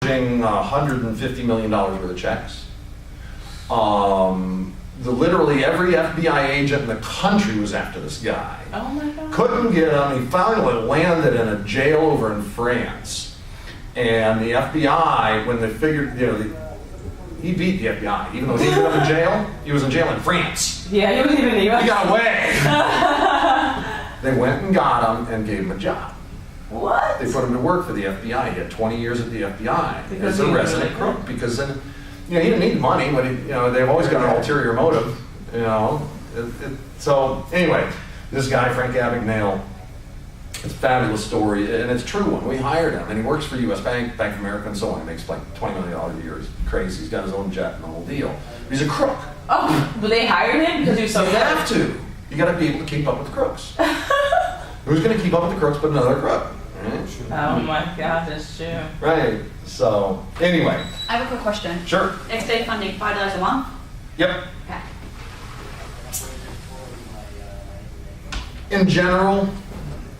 $150 million worth of checks. Literally every FBI agent in the country was after this guy. Oh my God. Couldn't get him. He finally landed in a jail over in France. And the FBI, when they figured, he beat the FBI. Even though he ended up in jail, he was in jail in France. Yeah, he wasn't even in the US. He got away. They went and got him and gave him a job. What? They put him to work for the FBI. He had 20 years at the FBI Because as a he was resident really crook. Because then, he didn't need money, but they've always got an ulterior motive. So anyway, this guy Frank Abagnale, it's a fabulous story, and it's a true one. We hired him, and he works for U.S. Bank, Bank of America, and so on. He makes like $20 million a year. He's crazy. He's got his own jet and the whole deal. He's a crook. Oh, but they hired him because he was so You good? have to. You got to be able to keep up with the crooks. Who's going to keep up with the crooks but another crook? Right? Oh my God, that's true. Right. So anyway. I have a quick question. Sure. Next day funding, $5 a month? Yep. Okay. In general,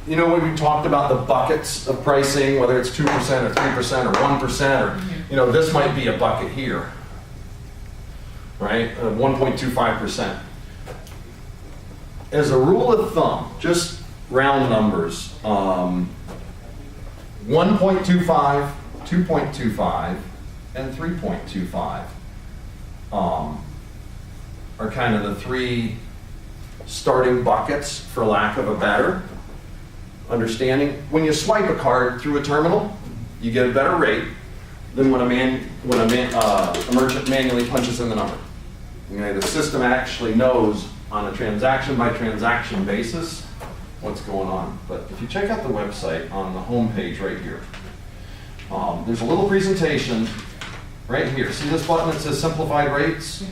when we talked about the buckets of pricing, whether it's 2% or 3% or 1%, or this might be a bucket here, right? 1.25%. As a rule of thumb, just round numbers, 1.25, 2.25, and 3.25 are kind of the three starting buckets, for lack of a better understanding. When you swipe a card through a terminal, you get a better rate than when a merchant manually punches in the number. The system actually knows on a transaction by transaction basis what's going on. But if you check out the website on the home page right here, there's a little presentation right here. See this button that says simplified rates?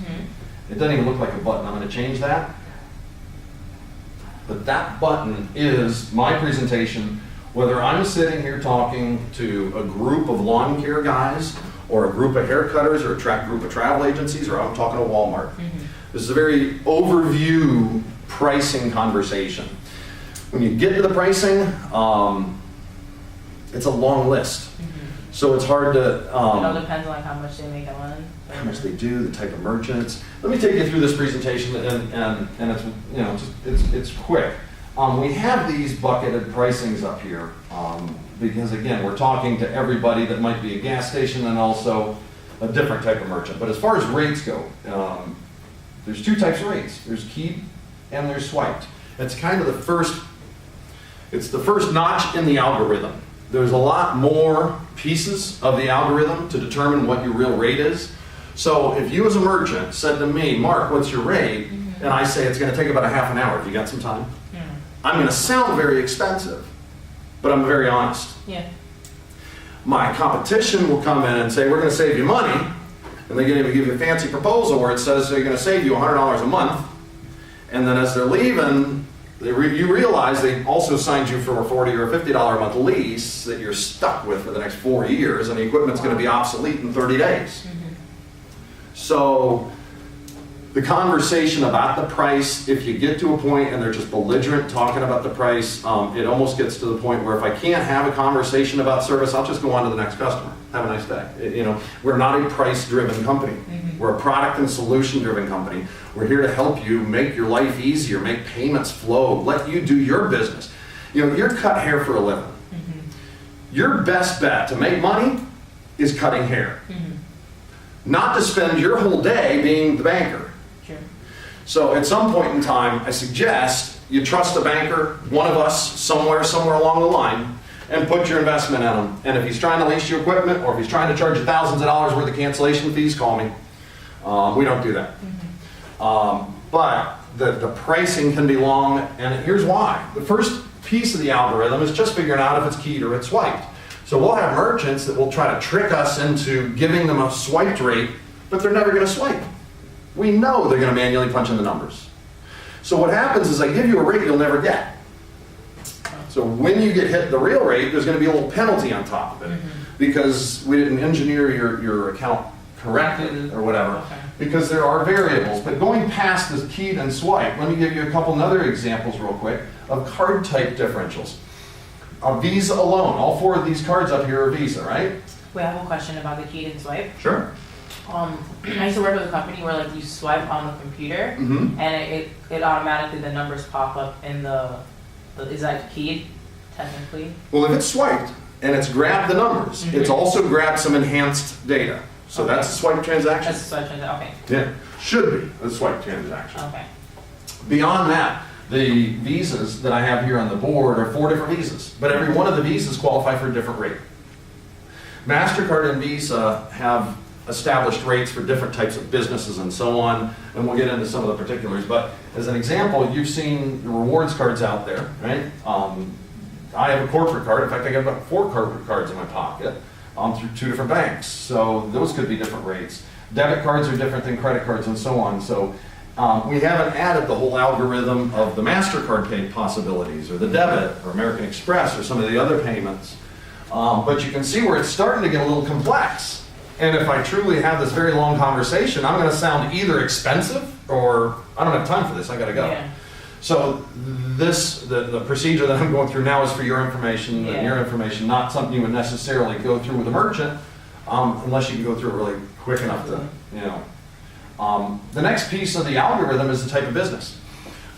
It doesn't even look like a button. I'm going to change that. But that button is my presentation, whether I'm sitting here talking to a group of lawn care guys or a group of hair cutters or a group of travel agencies, or I'm talking to Walmart. This is a very overview pricing conversation. When you get to the pricing, it's a long list. So it's hard to... it all depends on how much they make a month. How much they do, the type of merchants. Let me take you through this presentation, and it's quick. We have these bucketed pricings up here because, again, we're talking to everybody that might be a gas station and also a different type of merchant. But as far as rates go, there's two types of rates. There's keyed and there's swiped. It's kind of the first notch in the algorithm. There's a lot more pieces of the algorithm to determine what your real rate is. So if you as a merchant said to me, Mark, what's your rate? And I say it's going to take about a half an hour. Have you got some time? I'm going to sound very expensive, but I'm very honest. My competition will come in and say, we're going to save you money. And they're going to give you a fancy proposal where it says they're going to save you $100 a month. And then as they're leaving, you realize they also signed you for a $40 or a $50 a month lease that you're stuck with for the next 4 years, and the equipment's going to be obsolete in 30 days. So the conversation about the price, if you get to a point and they're just belligerent talking about the price, it almost gets to the point where if I can't have a conversation about service, I'll just go on to the next customer. Have a nice day. We're not a price-driven company. We're a product and solution-driven company. We're here to help you make your life easier, make payments flow, let you do your business. You're cut hair for a living. Your best bet to make money is cutting hair. Not to spend your whole day being the banker. So at some point in time, I suggest you trust a banker, one of us, somewhere along the line, and put your investment in him. And if he's trying to lease you equipment, or if he's trying to charge you thousands of dollars worth of cancellation fees, call me. We don't do that. But the pricing can be long, and here's why. The first piece of the algorithm is just figuring out if it's keyed or it's swiped. So we'll have merchants that will try to trick us into giving them a swiped rate, but they're never going to swipe. We know they're going to manually punch in the numbers. So what happens is I give you a rate you'll never get. So when you get hit the real rate, there's going to be a little penalty on top of it because we didn't engineer your account correctly or whatever, because there are variables. But going past this keyed and swipe, let me give you a couple other examples real quick of card type differentials. Visa alone, all four of these cards up here are Visa, right? We have a question about the key and swipe. Sure. I used to work with a company where like you swipe on the computer Mm-hmm. and it automatically the numbers pop up in the is that keyed technically? Well, if it's swiped and it's grabbed the numbers, it's also grabbed some enhanced data. So that's a swipe transaction. That's a swipe transaction. Okay. Yeah, should be a swipe transaction. Okay. Beyond that, the visas that I have here on the board are 4 different visas, but every one of the visas qualify for a different rate. MasterCard and Visa have established rates for different types of businesses and so on, and we'll get into some of the particulars, but as an example, you've seen the rewards cards out there, right? I have a corporate card. In fact, I got about 4 corporate cards in my pocket through 2 different banks, so those could be different rates. Debit cards are different than credit cards and so on, so we haven't added the whole algorithm of the MasterCard pay possibilities, or the debit, or American Express, or some of the other payments. But you can see where it's starting to get a little complex. And if I truly have this very long conversation, I'm going to sound either expensive or I don't have time for this, I got to go. Yeah. So the procedure that I'm going through now is for your information and your information, not something you would necessarily go through with a merchant, unless you can go through it really quick enough to, you know. The next piece of the algorithm is the type of business.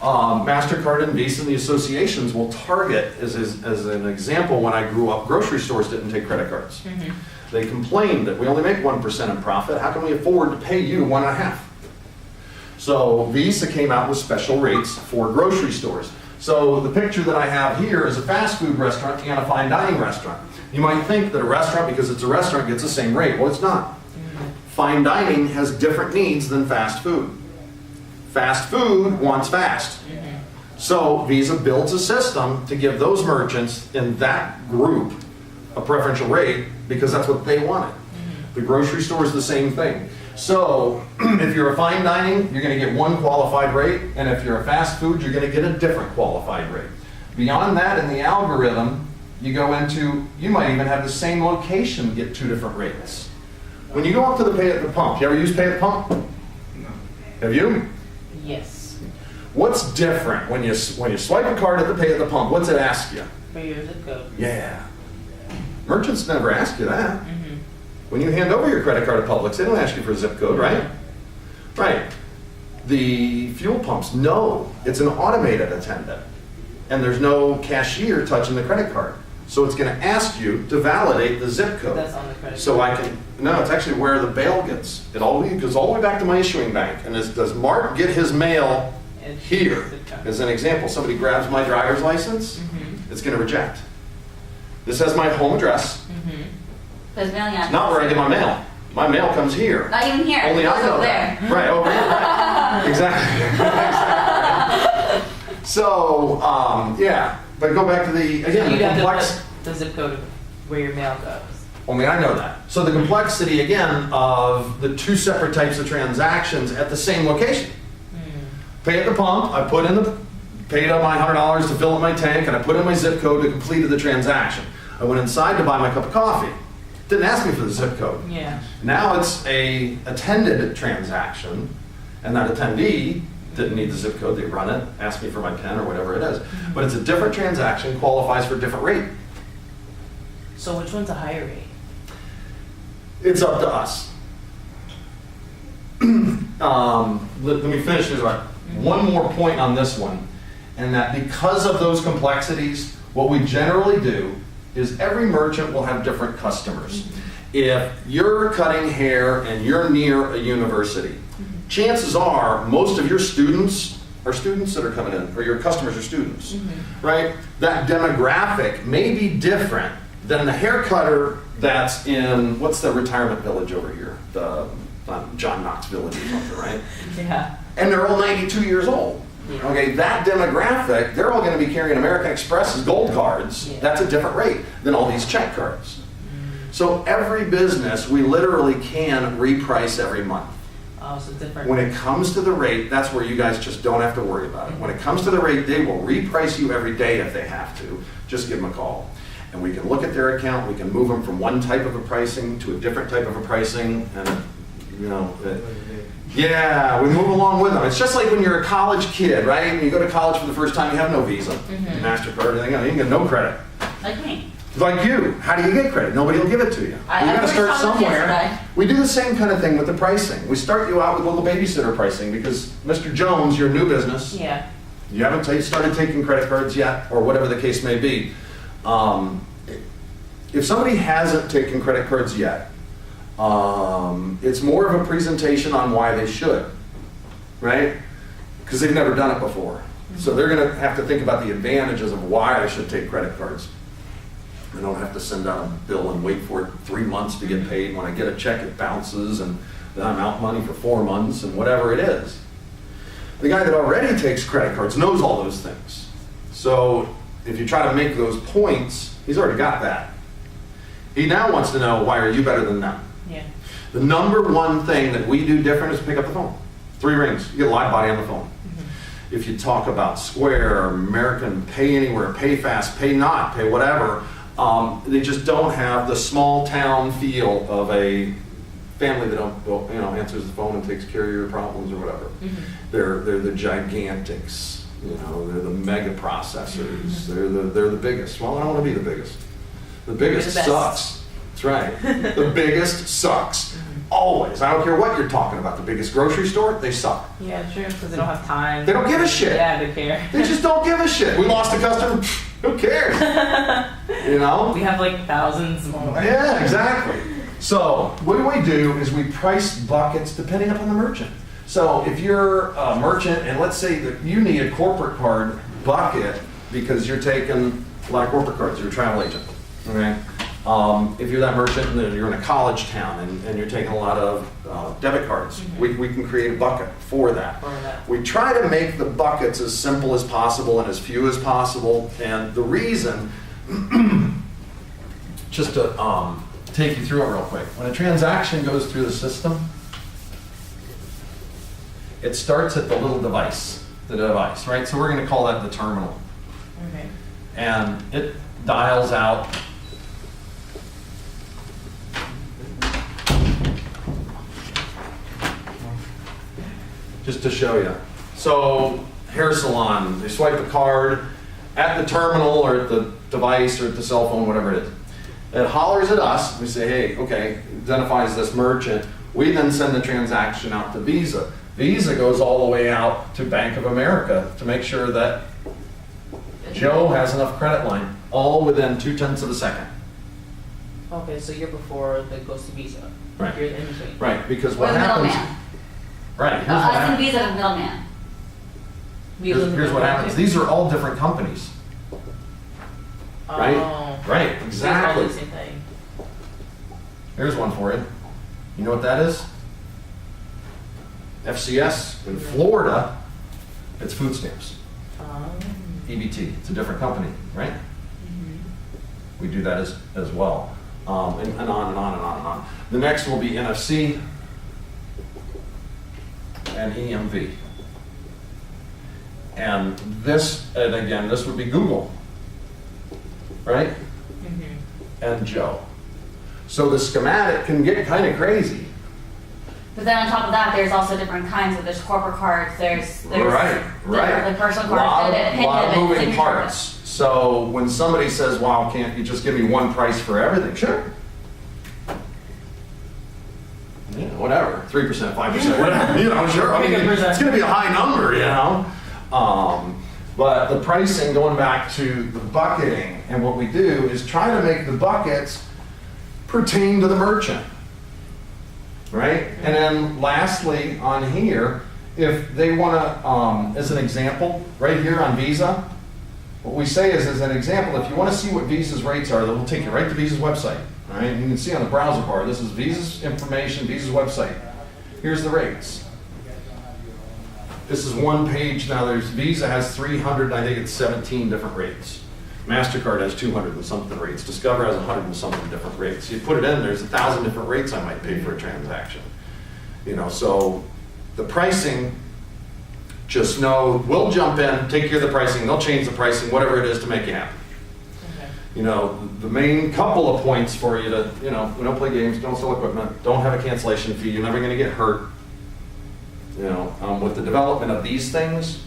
MasterCard and Visa and the associations will target, as an example, when I grew up, grocery stores didn't take credit cards. They complained that we only make 1% in profit. How can we afford to pay you 1.5%? So Visa came out with special rates for grocery stores. So the picture that I have here is a fast food restaurant and a fine dining restaurant. You might think that a restaurant, because it's a restaurant, gets the same rate. Well, it's not. Fine dining has different needs than fast food. Fast food wants fast. So Visa builds a system to give those merchants in that group a preferential rate because that's what they wanted. The grocery store is the same thing. So if you're a fine dining, you're going to get one qualified rate, and if you're a fast food, you're going to get a different qualified rate. Beyond that, in the algorithm, you go into, you might even have the same location get 2 different rates. When you go up to the pay at the pump, you ever use pay at the pump? No. Have you? Yes. What's different when you swipe a card at the pay at the pump? What's it ask you? For your zip code. Yeah. Merchants never ask you that. When you hand over your credit card at Publix, they don't ask you for a zip code, right? Right. The fuel pumps, no. It's an automated attendant. And there's no cashier touching the credit card. So it's going to ask you to validate the zip code. That's on the credit So card. I can, no, it's actually where the bail gets. It all goes all the way back to my issuing bank. And does Mark get his mail here? As an example, somebody grabs my driver's license, it's going to reject. This has my home address, There's mailing address. not where I get my mail. My mail comes here. Not even here. Only It I goes know over that. there. Right, over here, right. Exactly. So, yeah, but go back to the, again, You'd the have complex. to put the zip code of where your mail goes. Only I know that. So the complexity, again, of the 2 separate types of transactions at the same location. Pay at the pump, I paid up my $100 to fill up my tank, and I put in my zip code to complete the transaction. I went inside to buy my cup of coffee. Didn't ask me for the zip code. Yeah. Now it's a attended transaction, and that attendee didn't need the zip code. They run it, ask me for my pen or whatever it is. But it's a different transaction, qualifies for a different rate. So which one's a higher rate? It's up to us. Let me finish this one. One more point on this one, and that because of those complexities, what we generally do is every merchant will have different customers. If you're cutting hair and you're near a university, chances are most of your students are students that are coming in, or your customers are students, right? That demographic may be different than the hair cutter that's in, what's the retirement village over here? The John Knox Village or something, right? Yeah. And they're all 92 years old. Yeah. Okay, that demographic, they're all going to be carrying American Express's gold cards. Yeah. That's a different rate than all these check cards. So every business, we literally can reprice every month. Oh, so different. When it comes to the rate, that's where you guys just don't have to worry about it. When it comes to the rate, they will reprice you every day if they have to. Just give them a call. And we can look at their account, we can move them from one type of a pricing to a different type of a pricing, and you know, yeah, we move along with them. It's just like when you're a college kid, right? When you go to college for the first time, you have no Visa, MasterCard, everything else. You can get no credit. Like me. Like you, how do you get credit? Nobody will give it to you. You I gotta first start saw this somewhere. yesterday. We do the same kind of thing with the pricing. We start you out with little babysitter pricing because Mr. Jones, your new business, Yeah. you haven't started taking credit cards yet, or whatever the case may be. If somebody hasn't taken credit cards yet, it's more of a presentation on why they should, right? Because they've never done it before. So they're gonna have to think about the advantages of why I should take credit cards. I don't have to send out a bill and wait for it 3 months to get paid. When I get a check, it bounces, and then I'm out money for 4 months, and whatever it is. The guy that already takes credit cards knows all those things. So if you try to make those points, he's already got that. He now wants to know, why are you better than them? Yeah. The number one thing that we do different is pick up the phone. 3 rings, you get a live body on the phone. If you talk about Square, American, Pay Anywhere, Pay Fast, Pay Not, Pay whatever, they just don't have the small town feel of a family that answers the phone and takes care of your problems or whatever. They're the gigantics, they're the mega processors. They're the biggest. Well, I don't want to be the biggest. The biggest You're the best. sucks. That's right. The biggest sucks. Always. I don't care what you're talking about. The biggest grocery store, they suck. Yeah, true, because they don't have time. They don't give a shit. Yeah, they care. They just don't give a shit. We lost a customer. Who cares? We have like thousands more. Yeah, exactly. So what we do is we price buckets depending upon the merchant. So if you're a merchant and let's say that you need a corporate card bucket because you're taking a lot of corporate cards, you're a travel agent. Okay. If you're that merchant and you're in a college town and you're taking a lot of debit cards, we can create a bucket for that. For that. We try to make the buckets as simple as possible and as few as possible. And the reason, just to take you through it real quick, when a transaction goes through the system, it starts at the little device, right? So we're going to call that the terminal. Okay. And it dials out just to show you. So hair salon, they swipe a card at the terminal or at the device or at the cell phone, whatever it is. It hollers at us. We say, hey, okay, identifies this merchant. We then send the transaction out to Visa. Visa goes all the way out to Bank of America to make sure that Joe has enough credit line, all within 0.2 of a second. Okay, so you're before that goes to Visa. Right. You're in between. Right, because We're what the happens... middleman. Right, here's what Us and happens. Visa, the middleman. Here's what happens. These are all different companies. Right? Oh. Right, It's all exactly. the same thing. Here's one for you. You know what that is? FCS in Florida, it's food stamps. EBT, it's a different company, right? We do that as well. And on and on and on and on. The next will be NFC and EMV. And this, and again, this would be Google, right? And Joe. So the schematic can get kind of crazy. But then on top of that, there's also different kinds of, there's corporate cards, there's Right. the personal Lot cards, of moving signature parts. So when somebody says, wow, can't you just give me one price for everything? Sure. Yeah, whatever, 3%, 5%, whatever, sure. I mean, it's gonna be a high number, But the pricing, going back to the bucketing, and what we do is try to make the buckets pertain to the merchant, right? And then lastly, on here, if they wanna, as an example, right here on Visa, what we say is, as an example, if you wanna see what Visa's rates are, then we'll take you right to Visa's website, all right? You can see on the browser bar, this is Visa's information, Visa's website. Here's the rates. This is one page. Now there's Visa has 300, I think it's 17 different rates. MasterCard has 200 and something rates. Discover has 100 and something different rates. You put it in, there's 1,000 different rates I might pay for a transaction. So the pricing, just know, we'll jump in, take care of the pricing, they'll change the pricing, whatever it is to make you happy. Okay. The main couple of points for you to, we don't play games, don't sell equipment, don't have a cancellation fee, you're never gonna get hurt. With the development of these things,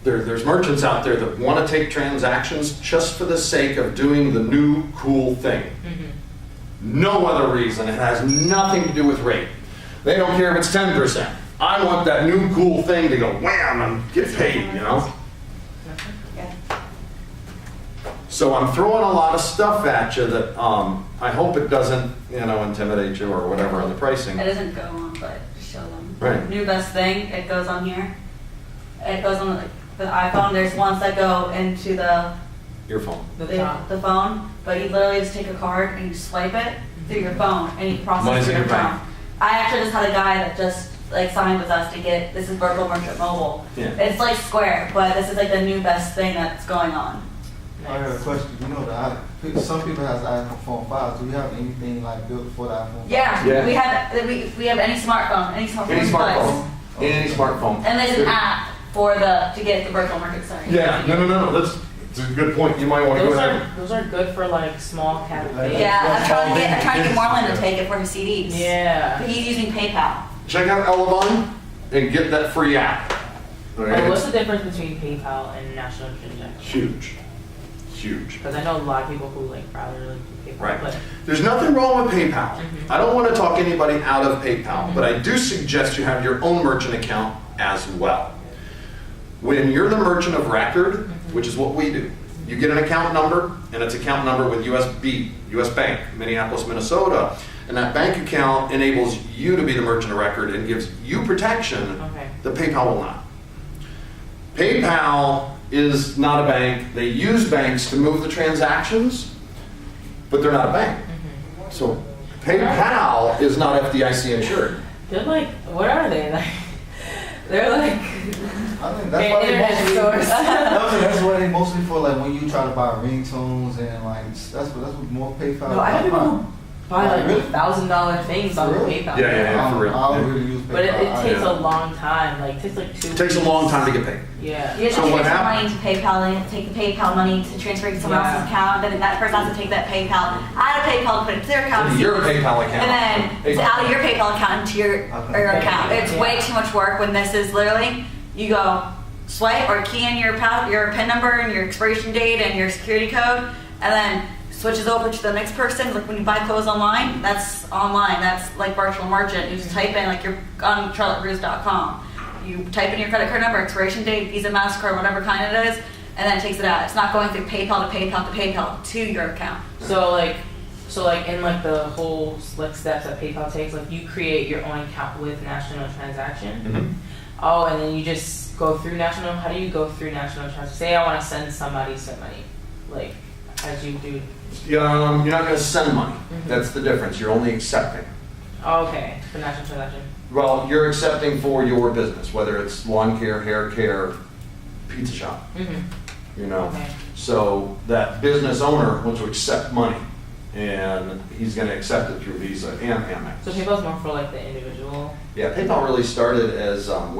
there's merchants out there that want to take transactions just for the sake of doing the new cool thing. No other reason. It has nothing to do with rate. They don't care if it's 10%. I want that new cool thing to go wham and get paid, you know? Yeah. So I'm throwing a lot of stuff at you that I hope it doesn't, intimidate you or whatever on the pricing. It doesn't go on, but just show them. Right. New best thing, it goes on here. It goes on the iPhone. There's ones that go into the Your phone. The top. the phone, but you literally just take a card and you swipe it through your phone and you process Money's it in through your your bank. phone. I actually just had a guy that just signed with us to get, this is Virtual Merchant Mobile. Yeah. It's like Square, but this is like the new best thing that's going on. I got a question. You know that some people has iPhone 5. Do we have anything like built for the iPhone 5? Yeah, Yeah. we have any smartphone, any smartphone. Any device. smartphone. Any smartphone. And there's an app for to get the virtual market started. Yeah, no. That's a good point. You might want to go ahead. Those are good for like small cafes. Yeah, I'm trying to get Marlon to take it for his CDs. Yeah. But he's using PayPal. Check out Elevon and get that free app. Okay? What's the difference between PayPal and National Transaction? Huge. Because I know a lot of people who rather do PayPal. Right. But There's nothing wrong with PayPal. Mhm. I don't want to talk anybody out of PayPal, but I do suggest you have your own merchant account as well. When you're the merchant of record, which is what we do, you get an account number, and it's account number with US Bank, Minneapolis, Minnesota, and that bank account enables you to be the merchant of record and gives you protection Okay. that PayPal will not. PayPal is not a bank. They use banks to move the transactions, but they're not a bank. So PayPal is not FDIC insured. they're like, what are they? Like, they're like I think that's why they internet mostly. stores. That's what they mostly for, like when you try to buy ringtones and like that's what more PayPal. No, I have people who buy like Really? $1,000 things on Really? PayPal. Yeah, for real. I don't Yeah. really use PayPal. But it takes yeah. a long time. Like, it takes like 2 It takes a long time to get paid. Yeah. You have to So what transfer happened- money to PayPal, and you have to take the PayPal money to transfer it to someone Yeah. else's account, then that person has to take that PayPal out of PayPal, put it to their account. Your PayPal account. And then it's out of your PayPal account into your account. It's Yeah. way too much work when this is literally, you go swipe or key in your PIN number and your expiration date and your security code, and then switches over to the next person. Like when you buy clothes online, that's online. That's like virtual merchant. You just type in, like you're on charlotterusse.com. You type in your credit card number, expiration date, Visa, MasterCard, whatever kind it is, and then it takes it out. It's not going through PayPal to PayPal to PayPal to your account. So like in like the whole steps that PayPal takes, like you create your own account with National Transaction. Oh, and then you just go through National. How do you go through National Transaction? Say I want to send somebody some money, like as you do. You're not going to send money. That's the difference. You're only accepting. Oh, okay, for National Transaction. Well, you're accepting for your business, whether it's lawn care, hair care, pizza shop, Okay. So that business owner wants to accept money, and he's going to accept it through Visa and Amex. So PayPal's more for like the individual. Yeah, PayPal really started as web